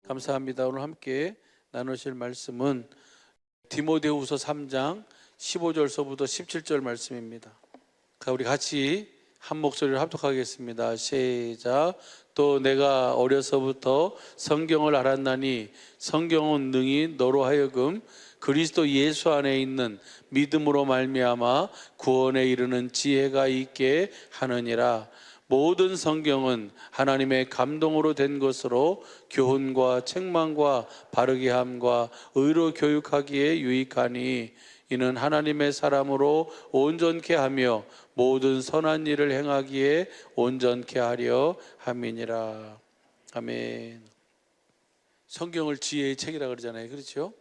감사합니다. 오늘 함께 나누실 말씀은 디모데후서 3장 15절서부터 17절 말씀입니다. 우리 같이 한 목소리를 합독하겠습니다. 시작. 또 내가 어려서부터 성경을 알았나니 성경은 능히 너로 하여금 그리스도 예수 안에 있는 믿음으로 말미암아 구원에 이르는 지혜가 있게 하느니라. 모든 성경은 하나님의 감동으로 된 것으로 교훈과 책망과 바르게 함과 의로 교육하기에 유익하니 이는 하나님의 사람으로 온전케 하며 모든 선한 일을 행하기에 온전케 하려 함이니라. 아멘. 성경을 지혜의 책이라 그러잖아요. 그렇죠?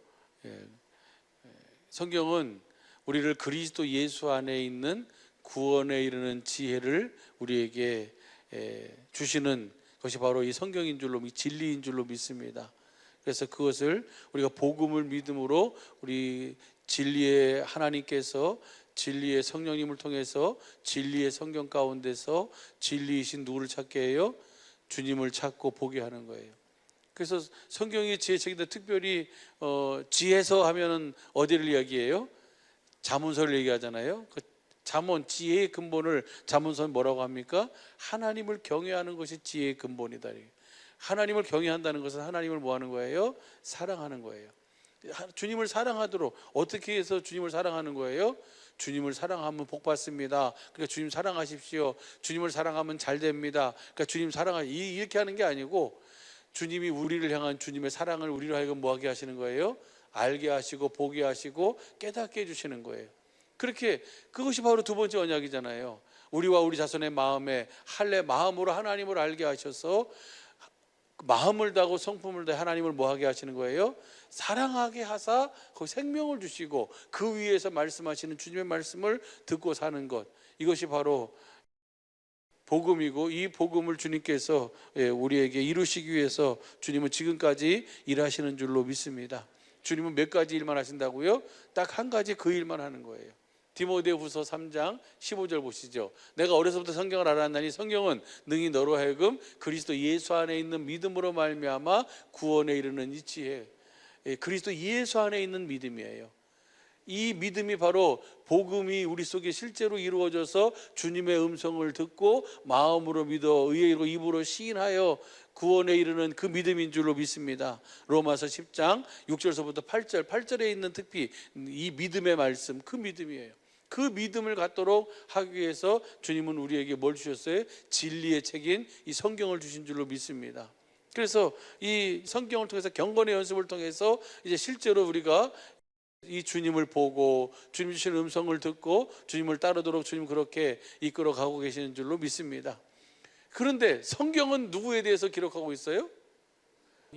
성경은 우리를 그리스도 예수 안에 있는 구원에 이르는 지혜를 우리에게 주시는 것이 바로 이 성경인 줄로, 진리인 줄로 믿습니다. 그래서 그것을 우리가 복음을 믿음으로 우리 진리의 하나님께서 진리의 성령님을 통해서 진리의 성경 가운데서 진리이신 누구를 찾게 해요? 주님을 찾고 보게 하는 거예요. 그래서 성경이 지혜책인데 특별히 지혜서 하면은 어디를 이야기해요? 잠언서를 얘기하잖아요. 잠언, 지혜의 근본을 잠언서는 뭐라고 합니까? 하나님을 경외하는 것이 지혜의 근본이다. 하나님을 경외한다는 것은 하나님을 뭐 하는 거예요? 사랑하는 거예요. 주님을 사랑하도록 어떻게 해서 주님을 사랑하는 거예요? 주님을 사랑하면 복 받습니다. 그러니까 주님 사랑하십시오. 주님을 사랑하면 잘 됩니다. 그러니까 주님 이렇게 하는 게 아니고 주님이 우리를 향한 주님의 사랑을 우리로 하여금 뭐하게 하시는 거예요? 알게 하시고 보게 하시고 깨닫게 해주시는 거예요. 그렇게 그것이 바로 두 번째 언약이잖아요. 우리와 우리 자손의 마음에 할례 마음으로 하나님을 알게 하셔서 마음을 다하고 성품을 다해 하나님을 뭐하게 하시는 거예요? 사랑하게 하사 그 생명을 주시고 그 위에서 말씀하시는 주님의 말씀을 듣고 사는 것, 이것이 바로 복음이고, 이 복음을 주님께서 우리에게 이루시기 위해서 주님은 지금까지 일하시는 줄로 믿습니다. 주님은 몇 가지 일만 하신다고요? 딱 한 가지, 그 일만 하는 거예요. 디모데후서 3장 15절 보시죠. 내가 어려서부터 성경을 알았나니 성경은 능히 너로 하여금 그리스도 예수 안에 있는 믿음으로 말미암아 구원에 이르는 이 지혜. 그리스도 예수 안에 있는 믿음이에요. 이 믿음이 바로 복음이 우리 속에 실제로 이루어져서 주님의 음성을 듣고 마음으로 믿어 의에 이르고 입으로 시인하여 구원에 이르는 그 믿음인 줄로 믿습니다. 로마서 10장 6절서부터 8절에 있는 특히 이 믿음의 말씀, 그 믿음이에요. 그 믿음을 갖도록 하기 위해서 주님은 우리에게 뭘 주셨어요? 진리의 책인 이 성경을 주신 줄로 믿습니다. 그래서 이 성경을 통해서 경건의 연습을 통해서 이제 실제로 우리가 이 주님을 보고 주님 주시는 음성을 듣고 주님을 따르도록 주님 그렇게 이끌어 가고 계시는 줄로 믿습니다. 그런데 성경은 누구에 대해서 기록하고 있어요?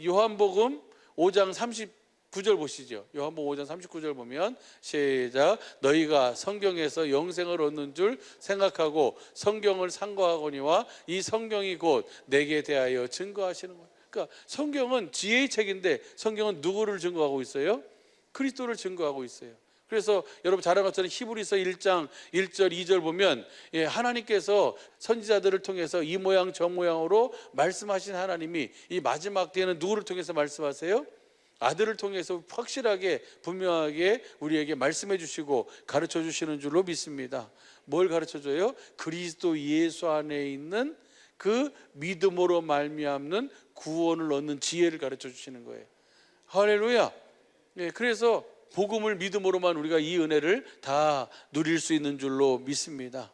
요한복음 5장 39절 보시죠. 요한복음 5장 39절 보면 시작. 너희가 성경에서 영생을 얻는 줄 생각하고 성경을 상고하거니와 이 성경이 곧 내게 대하여 증거하시는 거예요. 그러니까 성경은 지혜의 책인데 성경은 누구를 증거하고 있어요? 그리스도를 증거하고 있어요. 그래서 여러분 잘 아는 것처럼 히브리서 1장 1절 2절 보면 하나님께서 선지자들을 통해서 이 모양 저 모양으로 말씀하신 하나님이 이 마지막 때에는 누구를 통해서 말씀하세요? 아들을 통해서 확실하게 분명하게 우리에게 말씀해 주시고 가르쳐 주시는 줄로 믿습니다. 뭘 가르쳐 줘요? 그리스도 예수 안에 있는 그 믿음으로 말미암는 구원을 얻는 지혜를 가르쳐 주시는 거예요. 할렐루야. 그래서 복음을 믿음으로만 우리가 이 은혜를 다 누릴 수 있는 줄로 믿습니다.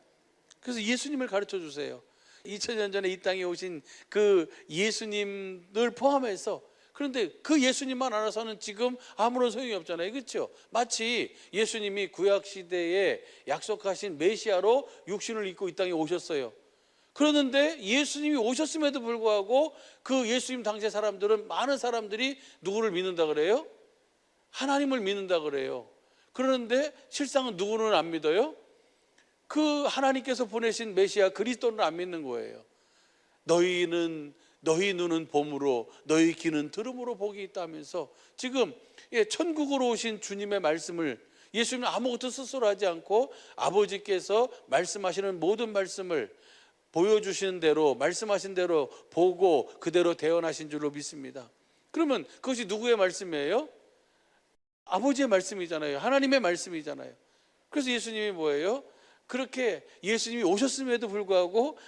그래서 예수님을 가르쳐 주세요. 2000년 전에 이 땅에 오신 그 예수님을 포함해서. 그런데 그 예수님만 알아서는 지금 아무런 소용이 없잖아요. 그렇죠? 마치 예수님이 구약시대에 약속하신 메시아로 육신을 입고 이 땅에 오셨어요. 그러는데 예수님이 오셨음에도 불구하고 그 예수님 당시의 사람들은, 많은 사람들이 누구를 믿는다 그래요? 하나님을 믿는다 그래요. 그런데 실상은 누구는 안 믿어요? 그 하나님께서 보내신 메시아 그리스도는 안 믿는 거예요. 너희 눈은 봄으로 너희 귀는 들음으로 복이 있다면서 지금 천국으로 오신 주님의 말씀을 예수님은 아무것도 스스로 하지 않고 아버지께서 말씀하시는 모든 말씀을 보여주시는 대로 말씀하신 대로 보고 그대로 대언하신 줄로 믿습니다. 그러면 그것이 누구의 말씀이에요? 아버지의 말씀이잖아요. 하나님의 말씀이잖아요. 그래서 예수님이 뭐예요? 그렇게 예수님이 오셨음에도 불구하고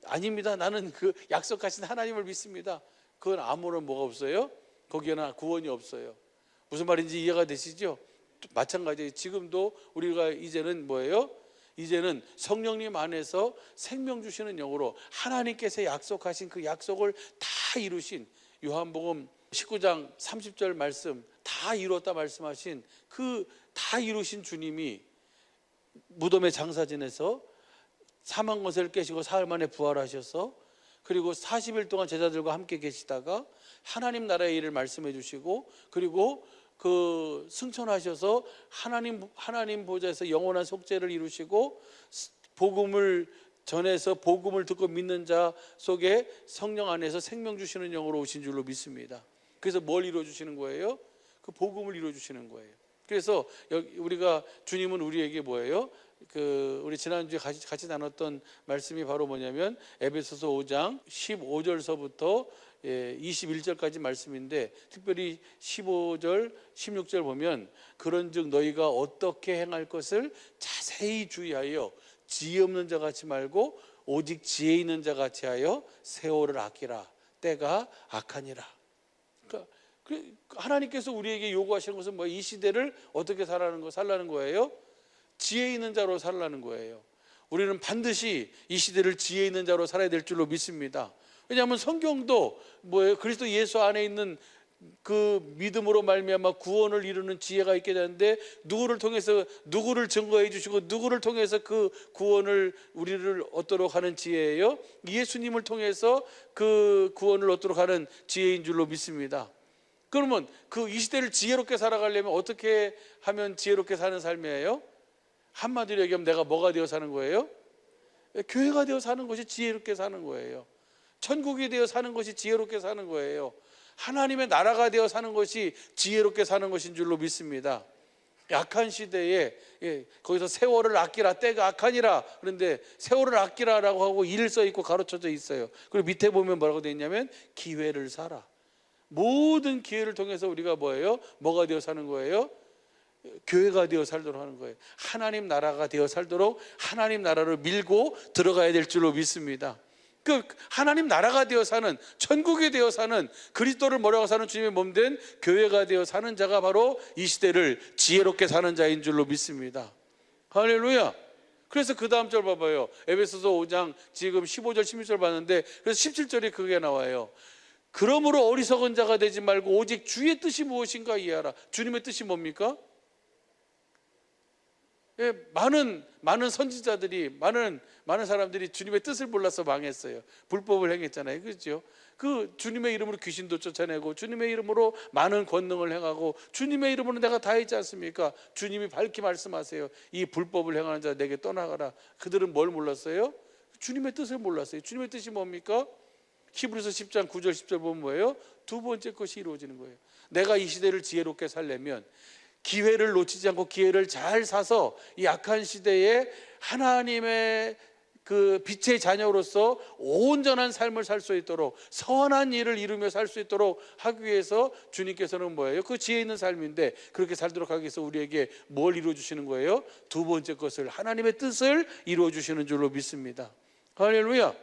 아닙니다. 나는 그 약속하신 하나님을 믿습니다. 그건 아무런 뭐가 없어요? 거기에는 구원이 없어요. 무슨 말인지 이해가 되시죠? 마찬가지예요. 지금도 우리가 이제는 뭐예요? 이제는 성령님 안에서 생명 주시는 영으로 하나님께서 약속하신 그 약속을 다 이루신, 요한복음 19장 30절 말씀 다 이루었다 말씀하신 그 다 이루신 주님이 무덤에 장사 지내서 사망 권세를 깨시고 사흘 만에 부활하셔서, 그리고 40일 동안 제자들과 함께 계시다가 하나님 나라의 일을 말씀해 주시고, 그리고 그 승천하셔서 하나님 보좌에서 영원한 속죄를 이루시고, 복음을 전해서 복음을 듣고 믿는 자 속에 성령 안에서 생명 주시는 영으로 오신 줄로 믿습니다. 그래서 뭘 이루어 주시는 거예요? 그 복음을 이루어 주시는 거예요. 그래서 우리가 주님은 우리에게 뭐예요? 우리 지난주에 같이 나눴던 말씀이 바로 뭐냐면 에베소서 5장 15절서부터 21절까지 말씀인데, 특별히 15절 16절 보면 그런즉 너희가 어떻게 행할 것을 자세히 주의하여 지혜 없는 자 같이 말고 오직 지혜 있는 자 같이 하여 세월을 아끼라. 때가 악하니라. 그러니까 하나님께서 우리에게 요구하시는 것은 이 시대를 어떻게 살라는 거예요? 지혜 있는 자로 살라는 거예요. 우리는 반드시 이 시대를 지혜 있는 자로 살아야 될 줄로 믿습니다. 왜냐하면 성경도 뭐예요? 그리스도 예수 안에 있는 그 믿음으로 말미암아 구원을 이루는 지혜가 있게 되는데, 누구를 통해서 누구를 증거해 주시고 누구를 통해서 그 구원을 우리를 얻도록 하는 지혜예요? 예수님을 통해서 그 구원을 얻도록 하는 지혜인 줄로 믿습니다. 그러면 이 시대를 지혜롭게 살아가려면 어떻게 하면 지혜롭게 사는 삶이에요? 한마디로 얘기하면 내가 뭐가 되어 사는 거예요? 교회가 되어 사는 것이 지혜롭게 사는 거예요. 천국이 되어 사는 것이 지혜롭게 사는 거예요. 하나님의 나라가 되어 사는 것이 지혜롭게 사는 것인 줄로 믿습니다. 약한 시대에 거기서 세월을 아끼라, 때가 악하니라. 그런데 세월을 아끼라라고 하고 일 써 있고 가로쳐져 있어요. 그리고 밑에 보면 뭐라고 되어 있냐면 기회를 사라. 모든 기회를 통해서 우리가 뭐예요? 뭐가 되어 사는 거예요? 교회가 되어 살도록 하는 거예요. 하나님 나라가 되어 살도록 하나님 나라를 밀고 들어가야 될 줄로 믿습니다. 그 하나님 나라가 되어 사는, 천국이 되어 사는, 그리스도를 뭐라고 사는 주님의 몸된 교회가 되어 사는 자가 바로 이 시대를 지혜롭게 사는 자인 줄로 믿습니다. 할렐루야. 그래서 그 다음 절 봐봐요. 에베소서 5장 지금 15절 16절 봤는데, 그래서 17절이 그게 나와요. 그러므로 어리석은 자가 되지 말고 오직 주의 뜻이 무엇인가 이해하라. 주님의 뜻이 뭡니까? 많은 선지자들이, 많은 사람들이 주님의 뜻을 몰라서 망했어요. 불법을 행했잖아요. 그렇죠? 그 주님의 이름으로 귀신도 쫓아내고 주님의 이름으로 많은 권능을 행하고 주님의 이름으로 내가 다 했지 않습니까? 주님이 밝히 말씀하세요. 이 불법을 행하는 자 내게 떠나가라. 그들은 뭘 몰랐어요? 주님의 뜻을 몰랐어요. 주님의 뜻이 뭡니까? 히브리서 10장 9절 10절 보면 뭐예요? 두 번째 것이 이루어지는 거예요. 내가 이 시대를 지혜롭게 살려면 기회를 놓치지 않고 기회를 잘 사서 이 악한 시대에 하나님의 그 빛의 자녀로서 온전한 삶을 살 수 있도록, 선한 일을 이루며 살 수 있도록 하기 위해서 주님께서는 뭐예요? 그 지혜 있는 삶인데, 그렇게 살도록 하기 위해서 우리에게 뭘 이루어 주시는 거예요? 두 번째 것을, 하나님의 뜻을 이루어 주시는 줄로 믿습니다. 할렐루야.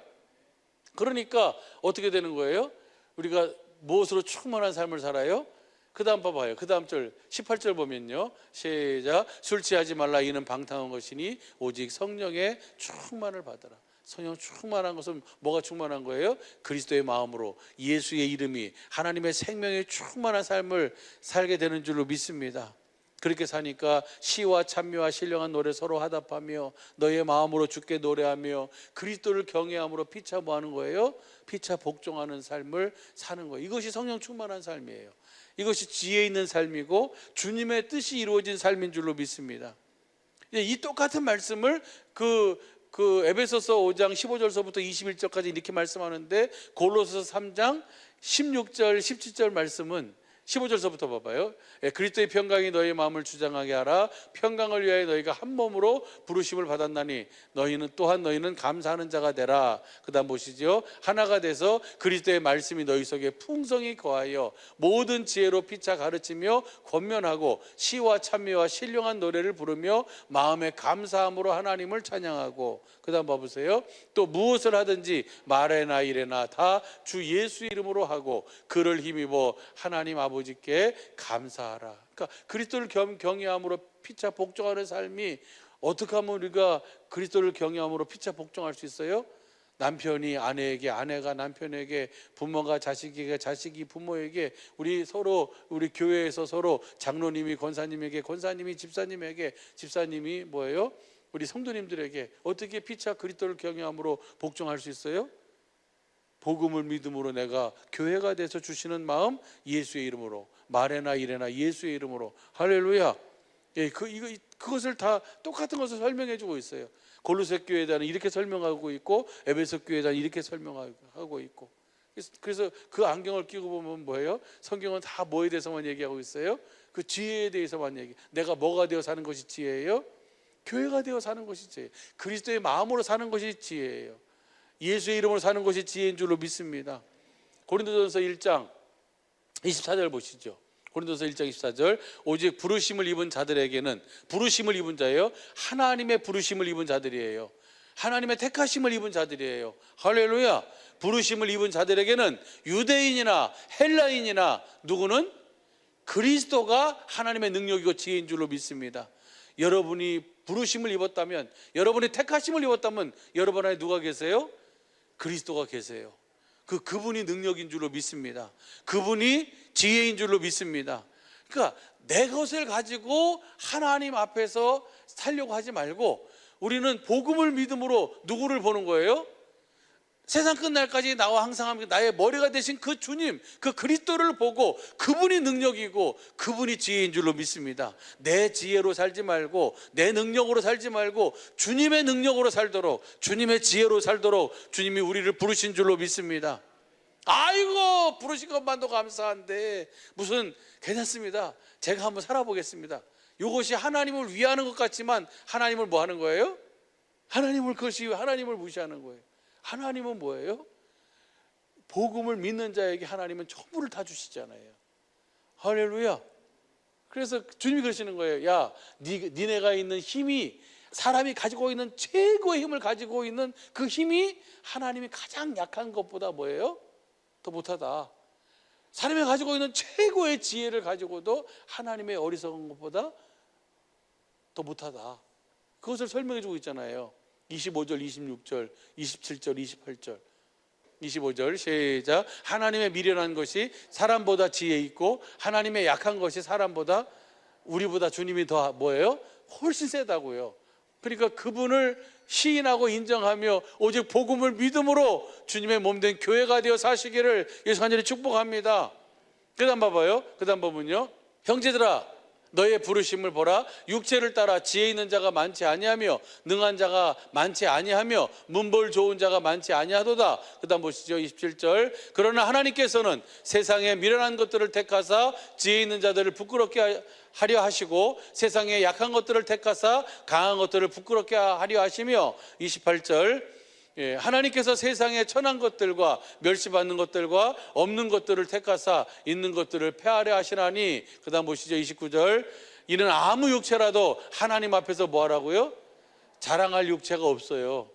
그러니까 어떻게 되는 거예요? 우리가 무엇으로 충만한 삶을 살아요? 그 다음 봐봐요. 그 다음 절 18절 보면요, 시작. 술 취하지 말라. 이는 방탕한 것이니 오직 성령의 충만을 받아라. 성령 충만한 것은 뭐가 충만한 거예요? 그리스도의 마음으로 예수의 이름이 하나님의 생명의 충만한 삶을 살게 되는 줄로 믿습니다. 그렇게 사니까 시와 찬미와 신령한 노래 서로 화답하며 너의 마음으로 주께 노래하며 그리스도를 경외함으로 피차 뭐 하는 거예요? 피차 복종하는 삶을 사는 거예요. 이것이 성령 충만한 삶이에요. 이것이 지혜 있는 삶이고 주님의 뜻이 이루어진 삶인 줄로 믿습니다. 이 똑같은 말씀을 그 에베소서 5장 15절서부터 21절까지 이렇게 말씀하는데, 골로새서 3장 16절 17절 말씀은 15절서부터 봐봐요. 그리스도의 평강이 너희 마음을 주장하게 하라. 평강을 위하여 너희가 한 몸으로 부르심을 받았나니 너희는 감사하는 자가 되라. 그 다음 보시죠. 하나가 돼서 그리스도의 말씀이 너희 속에 풍성히 거하여 모든 지혜로 피차 가르치며 권면하고 시와 찬미와 신령한 노래를 부르며 마음에 감사함으로 하나님을 찬양하고, 그 다음 봐보세요. 또 무엇을 하든지 말에나 일에나 다 주 예수 이름으로 하고 그를 힘입어 하나님 아버지께 감사하라. 그러니까 그리스도를 경외함으로 피차 복종하는 삶이, 어떻게 하면 우리가 그리스도를 경외함으로 피차 복종할 수 있어요? 남편이 아내에게, 아내가 남편에게, 부모가 자식에게, 자식이 부모에게, 우리 교회에서 서로 장로님이 권사님에게, 권사님이 집사님에게, 집사님이 뭐예요? 우리 성도님들에게 어떻게 피차 그리스도를 경외함으로 복종할 수 있어요? 복음을 믿음으로 내가 교회가 돼서 주시는 마음, 예수의 이름으로, 말에나 일에나 예수의 이름으로. 할렐루야. 그것을 다 똑같은 것을 설명해 주고 있어요. 골로새 교회에 대한 이렇게 설명하고 있고, 에베소 교회에 대한 이렇게 설명하고 있고. 그래서 그 안경을 끼고 보면 뭐예요? 성경은 다 뭐에 대해서만 얘기하고 있어요? 그 지혜에 대해서만 얘기. 내가 뭐가 되어 사는 것이 지혜예요? 교회가 되어 사는 것이 지혜예요. 그리스도의 마음으로 사는 것이 지혜예요. 예수의 이름으로 사는 것이 지혜인 줄로 믿습니다. 고린도전서 1장 24절 보시죠. 고린도전서 1장 24절. 오직 부르심을 입은 자들에게는, 부르심을 입은 자예요. 하나님의 부르심을 입은 자들이에요. 하나님의 택하심을 입은 자들이에요. 할렐루야. 부르심을 입은 자들에게는 유대인이나 헬라인이나 누구는 그리스도가 하나님의 능력이고 지혜인 줄로 믿습니다. 여러분이 부르심을 입었다면, 여러분이 택하심을 입었다면 여러분 안에 누가 계세요? 그리스도가 계세요. 그분이 능력인 줄로 믿습니다. 그분이 지혜인 줄로 믿습니다. 그러니까 내 것을 가지고 하나님 앞에서 살려고 하지 말고, 우리는 복음을 믿음으로 누구를 보는 거예요? 세상 끝날까지 나와 항상 함께 나의 머리가 되신 그 주님, 그 그리스도를 보고 그분이 능력이고 그분이 지혜인 줄로 믿습니다. 내 지혜로 살지 말고, 내 능력으로 살지 말고 주님의 능력으로 살도록, 주님의 지혜로 살도록 주님이 우리를 부르신 줄로 믿습니다. 아이고, 부르신 것만도 감사한데 무슨, 괜찮습니다. 제가 한번 살아보겠습니다. 이것이 하나님을 위하는 것 같지만 하나님을 뭐 하는 거예요? 하나님을 무시하는 거예요. 하나님은 뭐예요? 복음을 믿는 자에게 하나님은 전부를 다 주시잖아요. 할렐루야. 그래서 주님이 그러시는 거예요. 야, 니네가 있는 힘이, 사람이 가지고 있는 최고의 힘을 가지고 있는 그 힘이 하나님이 가장 약한 것보다 뭐예요? 더 못하다. 사람이 가지고 있는 최고의 지혜를 가지고도 하나님의 어리석은 것보다 더 못하다. 그것을 설명해 주고 있잖아요. 25절, 26절, 27절, 28절. 25절 시작. 하나님의 미련한 것이 사람보다 지혜 있고 하나님의 약한 것이 사람보다, 우리보다 주님이 더 뭐예요? 훨씬 세다고요. 그러니까 그분을 시인하고 인정하며 오직 복음을 믿음으로 주님의 몸된 교회가 되어 사시기를 예수 간절히 축복합니다. 그 다음 봐봐요. 그 다음 보면요, 형제들아 너의 부르심을 보라. 육체를 따라 지혜 있는 자가 많지 아니하며 능한 자가 많지 아니하며 문벌 좋은 자가 많지 아니하도다. 그 다음 보시죠. 27절. 그러나 하나님께서는 세상의 미련한 것들을 택하사 지혜 있는 자들을 부끄럽게 하려 하시고 세상의 약한 것들을 택하사 강한 것들을 부끄럽게 하려 하시며, 28절. 하나님께서 세상의 천한 것들과 멸시받는 것들과 없는 것들을 택하사 있는 것들을 폐하려 하시나니. 그 다음 보시죠. 29절. 이는 아무 육체라도 하나님 앞에서 뭐 하라고요? 자랑할 육체가 없어요.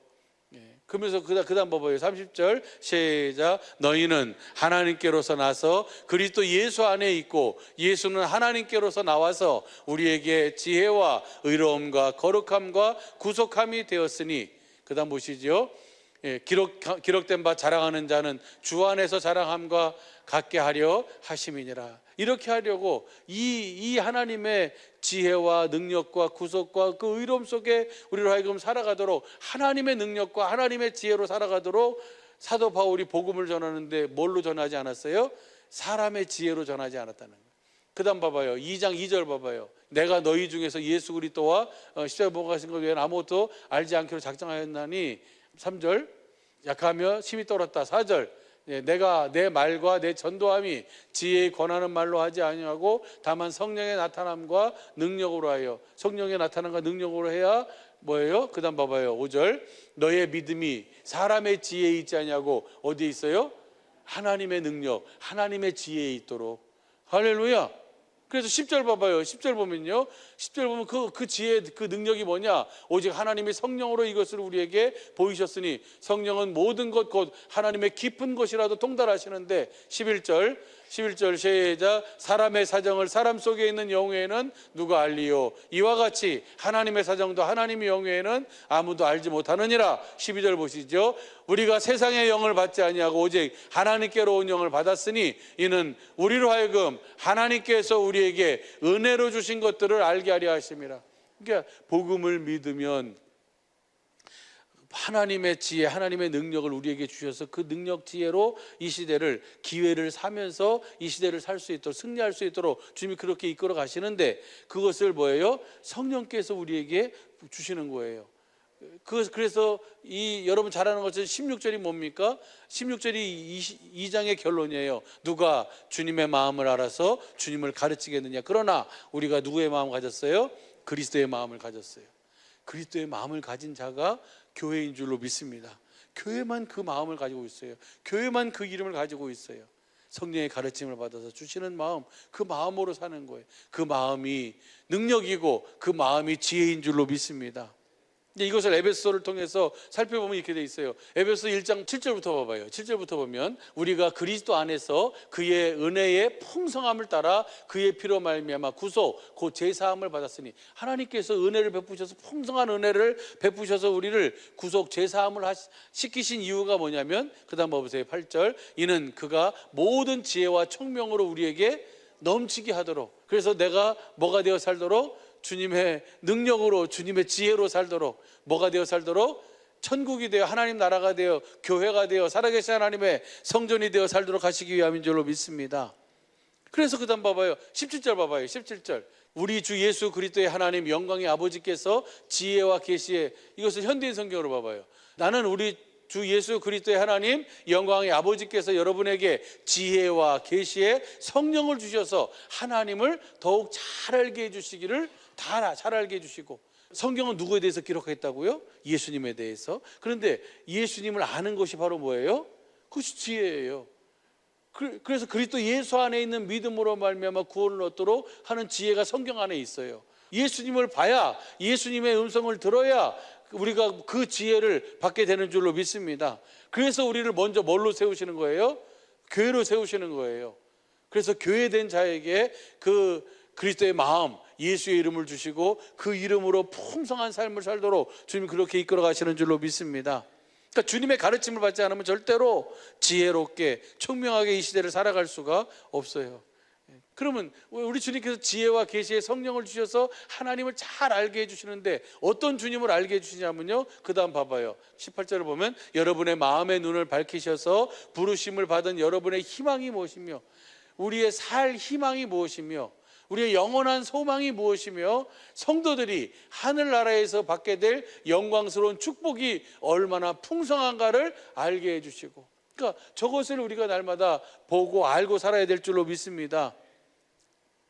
그러면서 그 다음 봐봐요. 30절 시작. 너희는 하나님께로서 나서 그리스도 예수 안에 있고 예수는 하나님께로서 나와서 우리에게 지혜와 의로움과 거룩함과 구속함이 되었으니. 그 다음 보시죠. 기록된 바 자랑하는 자는 주 안에서 자랑함과 같게 하려 하심이니라. 이렇게 하려고 이 하나님의 지혜와 능력과 구속과 그 의로움 속에 우리로 하여금 살아가도록, 하나님의 능력과 하나님의 지혜로 살아가도록 사도 바울이 복음을 전하는데 뭘로 전하지 않았어요? 사람의 지혜로 전하지 않았다는 거예요. 그 다음 봐봐요. 2장 2절 봐봐요. 내가 너희 중에서 예수 그리스도와 십자가에 못 가신 것 외에는 아무것도 알지 않기로 작정하였나니. 3절. 약하며 심히 떨었다. 4절. 내가 내 말과 내 전도함이 지혜의 권하는 말로 하지 아니하고 다만 성령의 나타남과 능력으로 하여, 성령의 나타남과 능력으로 해야 뭐예요? 그 다음 봐봐요. 5절, 너의 믿음이 사람의 지혜에 있지 아니하고 어디에 있어요? 하나님의 능력, 하나님의 지혜에 있도록. 할렐루야. 그래서 10절 봐봐요. 10절 보면요, 10절 보면 그 지혜, 그 능력이 뭐냐? 오직 하나님의 성령으로 이것을 우리에게 보이셨으니 성령은 모든 것 곧 하나님의 깊은 것이라도 통달하시는데, 11절 시작. 사람의 사정을 사람 속에 있는 영후에는 누가 알리요? 이와 같이 하나님의 사정도 하나님의 영후에는 아무도 알지 못하느니라. 12절 보시죠. 우리가 세상의 영을 받지 아니하고 오직 하나님께로 온 영을 받았으니 이는 우리로 하여금 하나님께서 우리에게 은혜로 주신 것들을 알게 하려 하심이라. 그러니까 복음을 믿으면 하나님의 지혜, 하나님의 능력을 우리에게 주셔서 그 능력 지혜로 이 시대를, 기회를 사면서 이 시대를 살 수 있도록, 승리할 수 있도록 주님이 그렇게 이끌어 가시는데, 그것을 뭐예요? 성령께서 우리에게 주시는 거예요. 그래서 여러분 잘 아는 것처럼 16절이 뭡니까? 16절이 2장의 결론이에요. 누가 주님의 마음을 알아서 주님을 가르치겠느냐. 그러나 우리가 누구의 마음을 가졌어요? 그리스도의 마음을 가졌어요. 그리스도의 마음을 가진 자가 교회인 줄로 믿습니다. 교회만 그 마음을 가지고 있어요. 교회만 그 이름을 가지고 있어요. 성령의 가르침을 받아서 주시는 마음, 그 마음으로 사는 거예요. 그 마음이 능력이고 그 마음이 지혜인 줄로 믿습니다. 이것을 에베소를 통해서 살펴보면 이렇게 돼 있어요. 에베소 1장 7절부터 봐봐요. 7절부터 보면 우리가 그리스도 안에서 그의 은혜의 풍성함을 따라 그의 피로 말미암아 구속 곧 제사함을 받았으니, 하나님께서 은혜를 베푸셔서, 풍성한 은혜를 베푸셔서 우리를 구속 제사함을 시키신 이유가 뭐냐면, 그 다음 봐보세요. 8절, 이는 그가 모든 지혜와 총명으로 우리에게 넘치게 하도록. 그래서 내가 뭐가 되어 살도록? 주님의 능력으로, 주님의 지혜로 살도록. 뭐가 되어 살도록? 천국이 되어, 하나님 나라가 되어, 교회가 되어, 살아계신 하나님의 성전이 되어 살도록 하시기 위함인 줄로 믿습니다. 그래서 그 다음 봐봐요. 17절 봐봐요. 17절, 우리 주 예수 그리스도의 하나님 영광의 아버지께서 지혜와 계시에, 이것을 현대인 성경으로 봐봐요. 나는 우리 주 예수 그리스도의 하나님 영광의 아버지께서 여러분에게 지혜와 계시에 성령을 주셔서 하나님을 더욱 잘 알게 해주시기를, 다 잘 알게 해주시고. 성경은 누구에 대해서 기록했다고요? 예수님에 대해서. 그런데 예수님을 아는 것이 바로 뭐예요? 그것이 지혜예요. 그래서 그리스도 예수 안에 있는 믿음으로 말미암아 구원을 얻도록 하는 지혜가 성경 안에 있어요. 예수님을 봐야, 예수님의 음성을 들어야 우리가 그 지혜를 받게 되는 줄로 믿습니다. 그래서 우리를 먼저 뭘로 세우시는 거예요? 교회로 세우시는 거예요. 그래서 교회된 자에게 그 그리스도의 마음, 예수의 이름을 주시고 그 이름으로 풍성한 삶을 살도록 주님이 그렇게 이끌어 가시는 줄로 믿습니다. 그러니까 주님의 가르침을 받지 않으면 절대로 지혜롭게, 총명하게 이 시대를 살아갈 수가 없어요. 그러면 우리 주님께서 지혜와 계시의 성령을 주셔서 하나님을 잘 알게 해주시는데, 어떤 주님을 알게 해주시냐면요, 그 다음 봐봐요. 18절을 보면 여러분의 마음의 눈을 밝히셔서 부르심을 받은 여러분의 희망이 무엇이며, 우리의 살 희망이 무엇이며, 우리의 영원한 소망이 무엇이며, 성도들이 하늘나라에서 받게 될 영광스러운 축복이 얼마나 풍성한가를 알게 해주시고, 그러니까 저것을 우리가 날마다 보고 알고 살아야 될 줄로 믿습니다.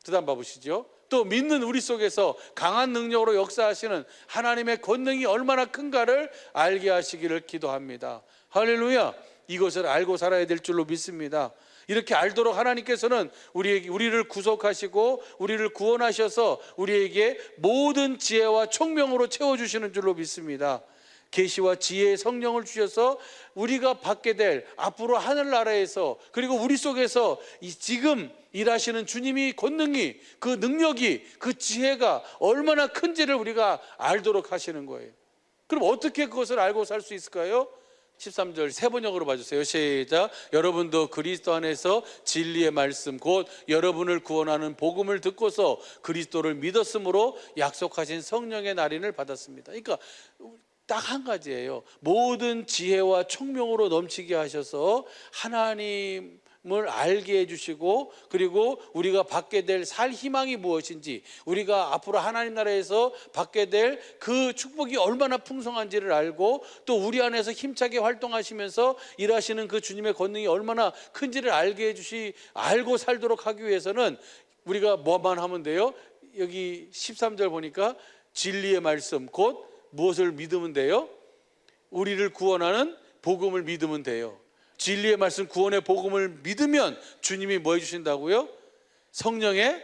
그 다음 봐보시죠. 또 믿는 우리 속에서 강한 능력으로 역사하시는 하나님의 권능이 얼마나 큰가를 알게 하시기를 기도합니다. 할렐루야. 이것을 알고 살아야 될 줄로 믿습니다. 이렇게 알도록 하나님께서는 우리를 구속하시고 우리를 구원하셔서 우리에게 모든 지혜와 총명으로 채워주시는 줄로 믿습니다. 계시와 지혜의 성령을 주셔서 우리가 받게 될 앞으로 하늘나라에서, 그리고 우리 속에서 지금 일하시는 주님이 권능이, 그 능력이, 그 지혜가 얼마나 큰지를 우리가 알도록 하시는 거예요. 그럼 어떻게 그것을 알고 살 수 있을까요? 13절 세 번역으로 봐주세요. 시작. 여러분도 그리스도 안에서 진리의 말씀 곧 여러분을 구원하는 복음을 듣고서 그리스도를 믿었으므로 약속하신 성령의 날인을 받았습니다. 그러니까 딱 한 가지예요. 모든 지혜와 총명으로 넘치게 하셔서 하나님의 알게 해주시고, 그리고 우리가 받게 될 살 희망이 무엇인지, 우리가 앞으로 하나님 나라에서 받게 될 그 축복이 얼마나 풍성한지를 알고, 또 우리 안에서 힘차게 활동하시면서 일하시는 그 주님의 권능이 얼마나 큰지를 알고 살도록 하기 위해서는 우리가 뭐만 하면 돼요? 여기 13절 보니까 진리의 말씀 곧 무엇을 믿으면 돼요? 우리를 구원하는 복음을 믿으면 돼요. 진리의 말씀, 구원의 복음을 믿으면 주님이 뭐 해주신다고요? 성령의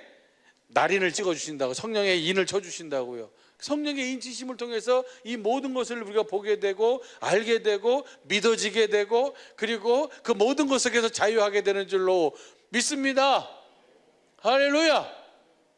날인을 찍어주신다고, 성령의 인을 쳐주신다고요. 성령의 인치심을 통해서 이 모든 것을 우리가 보게 되고 알게 되고 믿어지게 되고, 그리고 그 모든 것 속에서 자유하게 되는 줄로 믿습니다. 할렐루야.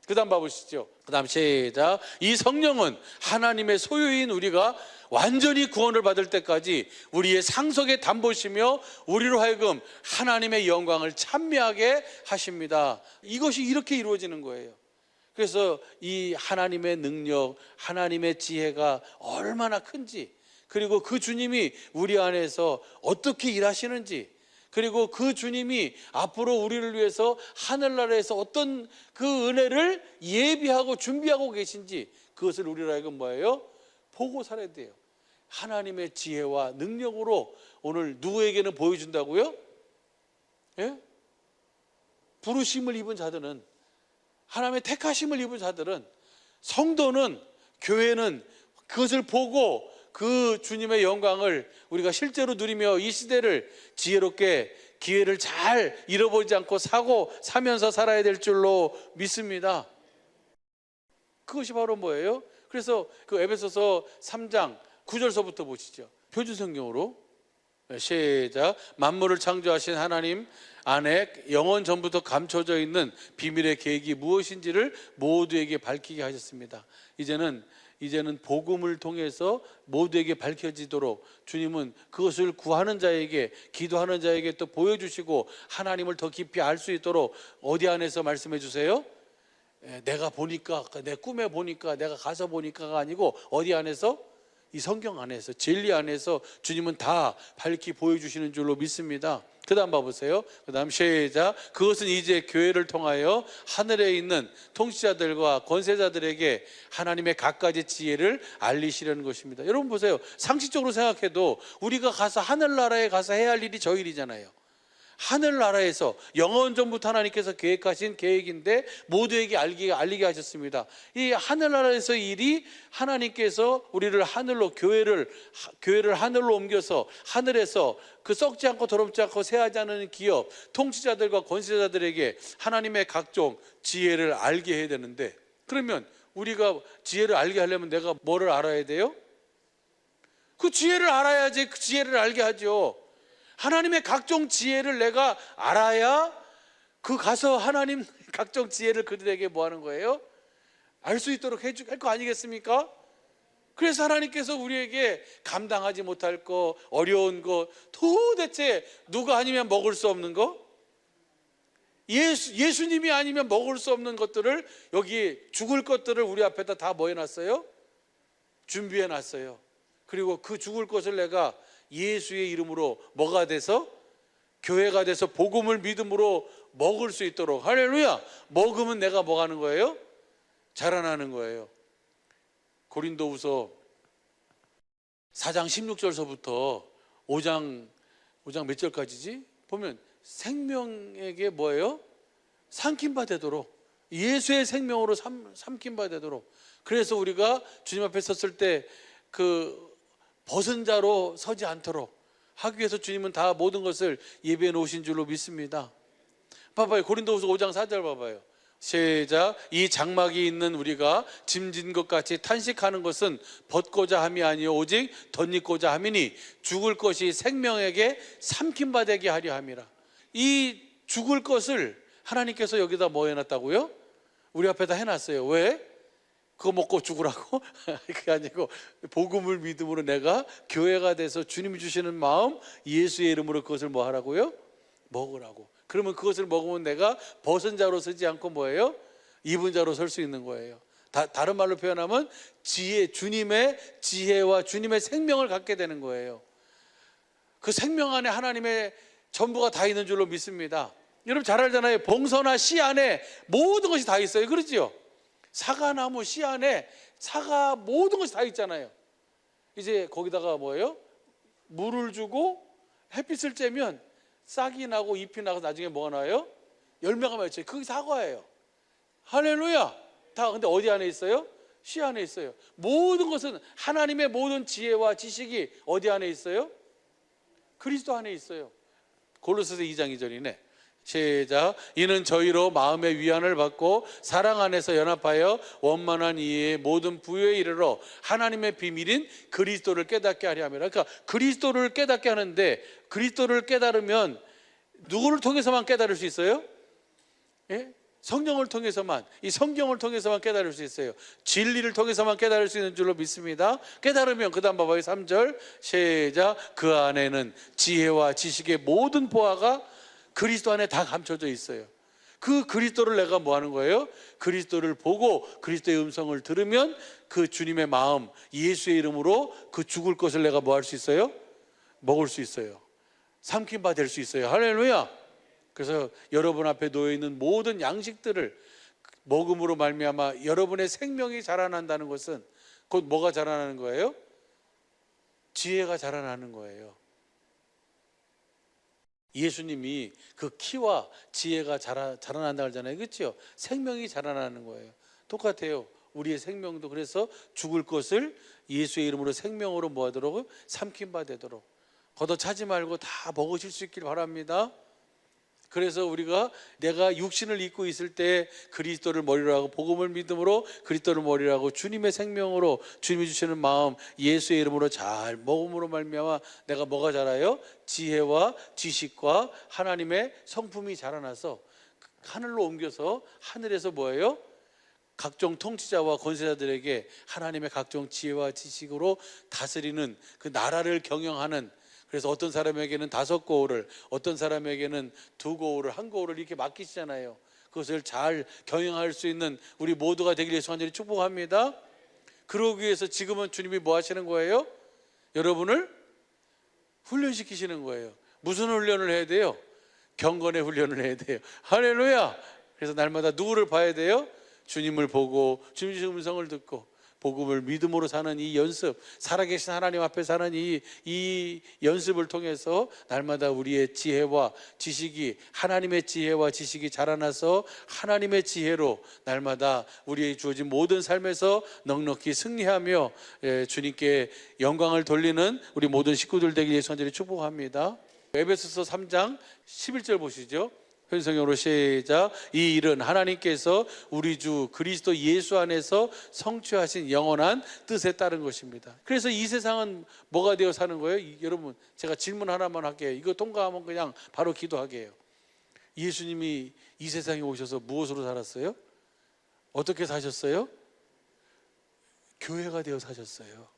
그 다음 봐보시죠. 그 다음 시작. 이 성령은 하나님의 소유인 우리가 완전히 구원을 받을 때까지 우리의 상속의 담보시며 우리로 하여금 하나님의 영광을 찬미하게 하십니다. 이것이 이렇게 이루어지는 거예요. 그래서 이 하나님의 능력, 하나님의 지혜가 얼마나 큰지, 그리고 그 주님이 우리 안에서 어떻게 일하시는지, 그리고 그 주님이 앞으로 우리를 위해서 하늘나라에서 어떤 그 은혜를 예비하고 준비하고 계신지, 그것을 우리로 하여금 뭐예요? 보고 살아야 돼요. 하나님의 지혜와 능력으로 오늘 누구에게는 보여준다고요? 예? 부르심을 입은 자들은, 하나님의 택하심을 입은 자들은, 성도는, 교회는 그것을 보고 그 주님의 영광을 우리가 실제로 누리며 이 시대를 지혜롭게, 기회를 잘 잃어버리지 않고 사면서 살아야 될 줄로 믿습니다. 그것이 바로 뭐예요? 그래서 그 에베소서 3장 9절서부터 보시죠. 표준성경으로 시작. 만물을 창조하신 하나님 안에 영원 전부터 감춰져 있는 비밀의 계획이 무엇인지를 모두에게 밝히게 하셨습니다. 이제는 복음을 통해서 모두에게 밝혀지도록 주님은 그것을 구하는 자에게, 기도하는 자에게 또 보여주시고 하나님을 더 깊이 알 수 있도록 어디 안에서 말씀해 주세요? 내가 보니까, 내 꿈에 보니까, 내가 가서 보니까가 아니고 어디 안에서? 이 성경 안에서, 진리 안에서 주님은 다 밝히 보여주시는 줄로 믿습니다. 그 다음 봐보세요. 그 다음 시작. 그것은 이제 교회를 통하여 하늘에 있는 통치자들과 권세자들에게 하나님의 갖가지 지혜를 알리시려는 것입니다. 여러분 보세요. 상식적으로 생각해도 우리가 가서 하늘나라에 가서 해야 할 일이 저 일이잖아요. 하늘나라에서 영원 전부터 하나님께서 계획하신 계획인데 모두에게 알리게 하셨습니다. 이 하늘나라에서 일이, 하나님께서 우리를 하늘로, 교회를 하늘로 옮겨서 하늘에서 그 썩지 않고 더럽지 않고 새하지 않은 기업, 통치자들과 권세자들에게 하나님의 각종 지혜를 알게 해야 되는데, 그러면 우리가 지혜를 알게 하려면 내가 뭐를 알아야 돼요? 그 지혜를 알아야지 그 지혜를 알게 하죠. 하나님의 각종 지혜를 내가 알아야 그 가서 하나님 각종 지혜를 그들에게 뭐 하는 거예요? 알 수 있도록 할 거 아니겠습니까? 그래서 하나님께서 우리에게 감당하지 못할 거, 어려운 거, 도대체 누가 아니면 먹을 수 없는 거, 예수님이 아니면 먹을 수 없는 것들을, 여기 죽을 것들을 우리 앞에다 다 뭐 해놨어요? 준비해놨어요. 그리고 그 죽을 것을 내가 예수의 이름으로 뭐가 돼서? 교회가 돼서 복음을 믿음으로 먹을 수 있도록, 할렐루야! 먹으면 내가 뭐 하는 거예요? 자라나는 거예요. 고린도후서 4장 16절서부터 5장 몇 절까지지? 보면 생명에게 뭐예요? 삼킨 바 되도록, 예수의 생명으로 삼킨 바 되도록. 그래서 우리가 주님 앞에 섰을 때 그 벗은 자로 서지 않도록 하기 위해서 주님은 다 모든 것을 예비해 놓으신 줄로 믿습니다. 봐봐요. 고린도후서 5장 4절 봐봐요. 시작. 이 장막이 있는 우리가 짐진 것 같이 탄식하는 것은 벗고자 함이 아니요 오직 덧입고자 함이니 죽을 것이 생명에게 삼킨 바 되게 하려 함이라. 이 죽을 것을 하나님께서 여기다 뭐 해놨다고요? 우리 앞에다 해놨어요. 왜? 그거 먹고 죽으라고? 그게 아니고 복음을 믿음으로 내가 교회가 돼서 주님이 주시는 마음, 예수의 이름으로 그것을 뭐 하라고요? 먹으라고. 그러면 그것을 먹으면 내가 벗은 자로 서지 않고 뭐예요? 입은 자로 설 수 있는 거예요. 다른 말로 표현하면 지혜, 주님의 지혜와 주님의 생명을 갖게 되는 거예요. 그 생명 안에 하나님의 전부가 다 있는 줄로 믿습니다. 여러분 잘 알잖아요. 봉선화 씨 안에 모든 것이 다 있어요. 그렇죠? 사과나무 씨 안에 사과 모든 것이 다 있잖아요. 이제 거기다가 뭐예요? 물을 주고 햇빛을 쬐면 싹이 나고 잎이 나고 나중에 뭐가 나요? 열매가 맺혀요. 그게 사과예요. 할렐루야. 다 근데 어디 안에 있어요? 씨 안에 있어요. 모든 것은 하나님의 모든 지혜와 지식이 어디 안에 있어요? 그리스도 안에 있어요. 골로새서 2장 2절이네. 시작. 이는 저희로 마음의 위안을 받고 사랑 안에서 연합하여 원만한 이해의 모든 부요에 이르러 하나님의 비밀인 그리스도를 깨닫게 하려 함이라. 그러니까 그리스도를 깨닫게 하는데, 그리스도를 깨달으면 누구를 통해서만 깨달을 수 있어요? 예? 성령을 통해서만, 이 성경을 통해서만 깨달을 수 있어요. 진리를 통해서만 깨달을 수 있는 줄로 믿습니다. 깨달으면 그 다음 봐봐요. 3절 시작. 그 안에는 지혜와 지식의 모든 보화가 그리스도 안에 다 감춰져 있어요. 그 그리스도를 내가 뭐 하는 거예요? 그리스도를 보고 그리스도의 음성을 들으면 그 주님의 마음, 예수의 이름으로 그 죽을 것을 내가 뭐 할 수 있어요? 먹을 수 있어요. 삼킨 바 될 수 있어요. 할렐루야. 그래서 여러분 앞에 놓여 있는 모든 양식들을 먹음으로 말미암아 여러분의 생명이 자라난다는 것은 곧 뭐가 자라나는 거예요? 지혜가 자라나는 거예요. 예수님이 그 키와 지혜가 자라난다고 하잖아요. 그렇죠? 생명이 자라나는 거예요. 똑같아요. 우리의 생명도 그래서 죽을 것을 예수의 이름으로 생명으로 뭐 하도록? 삼킨 바 되도록. 걷어차지 말고 다 먹으실 수 있길 바랍니다. 그래서 우리가 내가 육신을 입고 있을 때 그리스도를 머리로 하고 복음을 믿음으로 그리스도를 머리로 하고 주님의 생명으로 주님이 주시는 마음 예수의 이름으로 잘 먹음으로 말미암아 내가 뭐가 자라요? 지혜와 지식과 하나님의 성품이 자라나서 하늘로 옮겨서 하늘에서 뭐예요? 각종 통치자와 권세자들에게 하나님의 각종 지혜와 지식으로 다스리는 그 나라를 경영하는, 그래서 어떤 사람에게는 5고을을, 어떤 사람에게는 2고을을, 1고을을 이렇게 맡기시잖아요. 그것을 잘 경영할 수 있는 우리 모두가 되길 예수 간절히 축복합니다. 그러기 위해서 지금은 주님이 뭐 하시는 거예요? 여러분을 훈련시키시는 거예요. 무슨 훈련을 해야 돼요? 경건의 훈련을 해야 돼요. 할렐루야. 그래서 날마다 누구를 봐야 돼요? 주님을 보고 주님의 음성을 듣고 복음을 믿음으로 사는 이 연습, 살아계신 하나님 앞에 사는 이 연습을 통해서 날마다 우리의 지혜와 지식이, 하나님의 지혜와 지식이 자라나서 하나님의 지혜로 날마다 우리의 주어진 모든 삶에서 넉넉히 승리하며 주님께 영광을 돌리는 우리 모든 식구들 되길 예수 간절히 축복합니다. 에베소서 3장 11절 보시죠. 현성형으로 시작. 이 일은 하나님께서 우리 주 그리스도 예수 안에서 성취하신 영원한 뜻에 따른 것입니다. 그래서 이 세상은 뭐가 되어 사는 거예요? 여러분 제가 질문 하나만 할게요. 이거 통과하면 그냥 바로 기도하게 해요. 예수님이 이 세상에 오셔서 무엇으로 살았어요? 어떻게 사셨어요? 교회가 되어 사셨어요.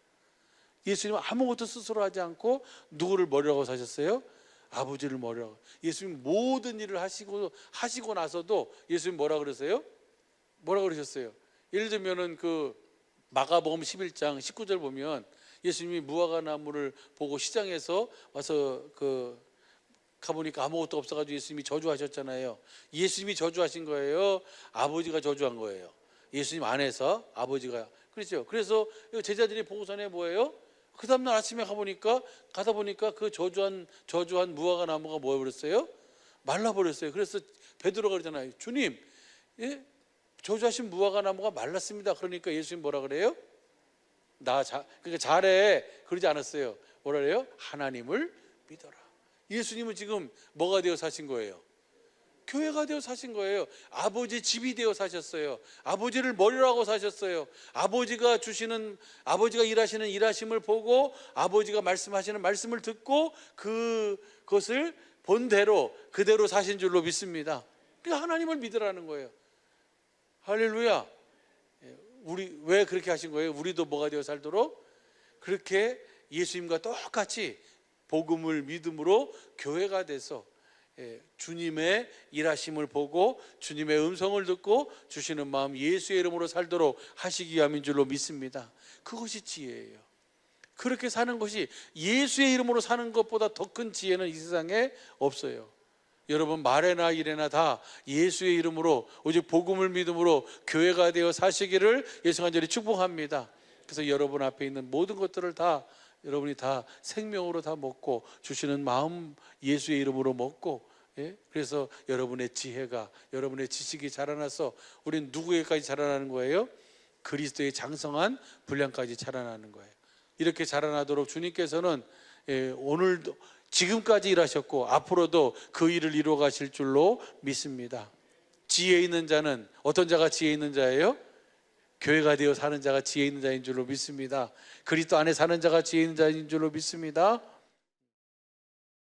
예수님은 아무것도 스스로 하지 않고 누구를 머리라고 사셨어요? 아버지를 머리라고. 예수님 모든 일을 하시고 나서도 예수님 뭐라 그러세요? 뭐라 그러셨어요? 예를 들면은 그 마가복음 11장 19절 보면 예수님이 무화과 나무를 보고 시장에서 와서 가보니까 아무것도 없어가지고 예수님이 저주하셨잖아요. 예수님이 저주하신 거예요? 아버지가 저주한 거예요? 예수님 안에서 아버지가. 그렇죠? 그래서 제자들이 보고서는 뭐예요? 그 다음날 아침에 가다 보니까 그 저주한 무화과 나무가 뭐해버렸어요? 말라버렸어요. 그래서 베드로가 그러잖아요. 주님, 예? 저주하신 무화과 나무가 말랐습니다. 그러니까 예수님 뭐라 그래요? 그러니까 잘해. 그러지 않았어요. 뭐라 그래요? 하나님을 믿어라. 예수님은 지금 뭐가 되어 사신 거예요? 교회가 되어 사신 거예요. 아버지 집이 되어 사셨어요. 아버지를 머리로 하고 사셨어요. 아버지가 일하시는 일하심을 보고 아버지가 말씀하시는 말씀을 듣고 그것을 본대로 그대로 사신 줄로 믿습니다. 그러니까 하나님을 믿으라는 거예요. 할렐루야. 우리 왜 그렇게 하신 거예요? 우리도 뭐가 되어 살도록 그렇게 예수님과 똑같이 복음을 믿음으로 교회가 돼서 주님의 일하심을 보고 주님의 음성을 듣고 주시는 마음 예수의 이름으로 살도록 하시기 위함인 줄로 믿습니다. 그것이 지혜예요. 그렇게 사는 것이, 예수의 이름으로 사는 것보다 더 큰 지혜는 이 세상에 없어요. 여러분, 말에나 일에나 다 예수의 이름으로, 오직 복음을 믿음으로 교회가 되어 사시기를 예수 간절히 축복합니다. 그래서 여러분 앞에 있는 모든 것들을 다 여러분이 다 생명으로 다 먹고, 주시는 마음 예수의 이름으로 먹고, 그래서 여러분의 지혜가, 여러분의 지식이 자라나서 우리는 누구에까지 자라나는 거예요? 그리스도의 장성한 분량까지 자라나는 거예요. 이렇게 자라나도록 주님께서는 오늘도, 지금까지 일하셨고 앞으로도 그 일을 이루어 가실 줄로 믿습니다. 지혜 있는 자는, 어떤 자가 지혜 있는 자예요? 교회가 되어 사는 자가 지혜 있는 자인 줄로 믿습니다. 그리스도 안에 사는 자가 지혜 있는 자인 줄로 믿습니다.